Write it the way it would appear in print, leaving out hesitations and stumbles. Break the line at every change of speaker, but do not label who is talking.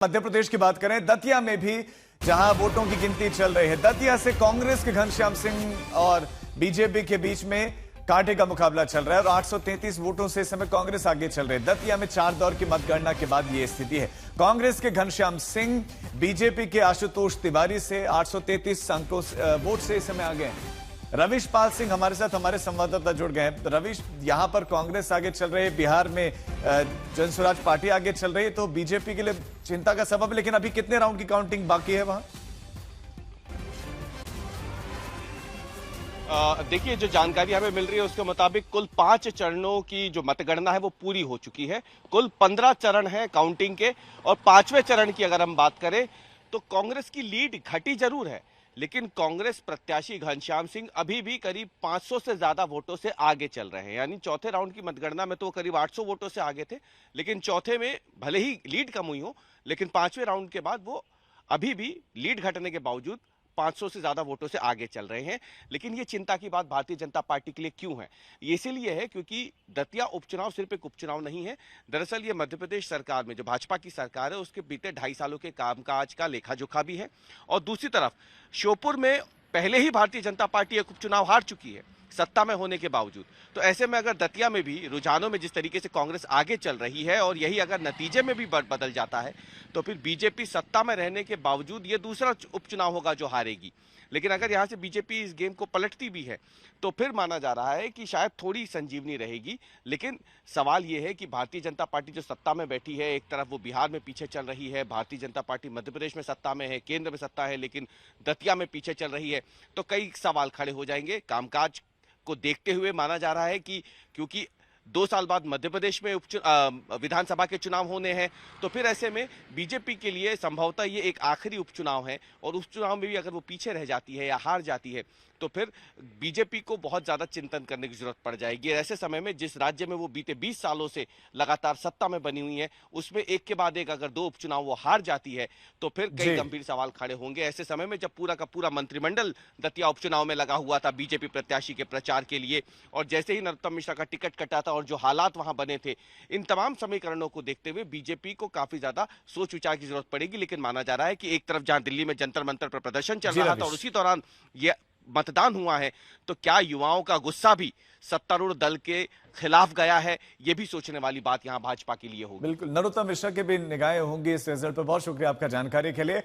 मध्य प्रदेश की बात करें, दतिया में भी जहां वोटों की गिनती चल रही है, दतिया से कांग्रेस के घनश्याम सिंह और बीजेपी के बीच में कांटे का मुकाबला चल रहा है और 833 वोटों से इस समय कांग्रेस आगे चल रही है। दतिया में 4 दौर की मतगणना के बाद यह स्थिति है। कांग्रेस के घनश्याम सिंह बीजेपी के आशुतोष तिवारी से 833 अंकों वोट से इस समय आगे हैं। रविश पाल सिंह हमारे साथ हमारे संवाददाता जुड़ गए हैं। रविश, यहां पर कांग्रेस आगे चल रही है, बिहार में जन स्वराज पार्टी आगे चल रही है, तो बीजेपी के लिए चिंता का सबब, लेकिन अभी कितने राउंड की काउंटिंग बाकी है वहां?
देखिए, जो जानकारी हमें मिल रही है उसके मुताबिक कुल 5 चरणों की जो मतगणना है वो पूरी हो चुकी है। कुल 15 चरण है काउंटिंग के, और 5वें चरण की अगर हम बात करें तो कांग्रेस की लीड घटी जरूर है, लेकिन कांग्रेस प्रत्याशी घनश्याम सिंह अभी भी करीब 500 से ज्यादा वोटों से आगे चल रहे हैं। यानी चौथे राउंड की मतगणना में तो वो करीब 800 वोटों से आगे थे, लेकिन चौथे में भले ही लीड कम हुई हो, लेकिन 5वें राउंड के बाद वो अभी भी लीड घटने के बावजूद 500 से ज्यादा वोटों से आगे चल रहे हैं। लेकिन ये चिंता की बात भारतीय जनता पार्टी के लिए क्यों है? ये इसीलिए है क्योंकि दतिया उपचुनाव सिर्फ एक उपचुनाव नहीं है। दरअसल ये मध्य प्रदेश सरकार में जो भाजपा की सरकार है उसके बीते 2.5 सालों के कामकाज का लेखा जोखा भी है। और दूसरी तरफ श्योपुर में पहले ही भारतीय जनता पार्टी एक उपचुनाव हार चुकी है सत्ता में होने के बावजूद। तो ऐसे में अगर दतिया में भी रुझानों में जिस तरीके से कांग्रेस आगे चल रही है और यही अगर नतीजे में भी बदल जाता है तो फिर बीजेपी सत्ता में रहने के बावजूद ये दूसरा उपचुनाव होगा जो हारेगी। लेकिन अगर यहां से बीजेपी इस गेम को पलटती भी है तो फिर माना जा रहा है कि शायद थोड़ी संजीवनी रहेगी। लेकिन सवाल यह है कि भारतीय जनता पार्टी जो सत्ता में बैठी है, एक तरफ वो बिहार में पीछे चल रही है, भारतीय जनता पार्टी मध्य प्रदेश में सत्ता में है, केंद्र में सत्ता है, लेकिन दतिया में पीछे चल रही है। तो कई सवाल खड़े हो जाएंगे। कामकाज को देखते हुए माना जा रहा है कि क्योंकि 2 साल बाद मध्य प्रदेश में विधानसभा के चुनाव होने हैं, तो फिर ऐसे में बीजेपी के लिए संभवतः ये एक आखिरी उपचुनाव है, और उस चुनाव में भी अगर वो पीछे रह जाती है या हार जाती है तो फिर बीजेपी को बहुत ज्यादा चिंतन करने की जरूरत पड़ जाएगी। ऐसे समय में जिस राज्य में वो बीते 20 सालों से लगातार सत्ता में बनी हुई है, उसमें एक के बाद एक अगर 2 उपचुनाव वो हार जाती है तो फिर कई गंभीर सवाल खड़े होंगे। ऐसे समय में जब पूरा का पूरा मंत्रिमंडल दतिया उपचुनाव में लगा हुआ था बीजेपी प्रत्याशी के प्रचार के लिए, और जैसे ही नरोत्तम मिश्रा का टिकट कटा था और जो हालात वहां बने थे, इन तमाम समीकरणों को देखते हुए बीजेपी को काफी ज्यादा सोच विचार की जरूरत पड़ेगी। लेकिन माना जा रहा है कि एक तरफ जहां दिल्ली में जंतर मंतर पर प्रदर्शन चल रहा था और उसी दौरान ये मतदान हुआ है, तो क्या युवाओं का गुस्सा भी सत्तारूढ़ दल के खिलाफ गया है? ये भी सोचने वाली बात यहां भाजपा के लिए होगी।
बिल्कुल, नरोत्तम मिश्रा के भी निगाहें होंगी इस रिजल्ट पर। बहुत शुक्रिया आपका जानकारी के लिए।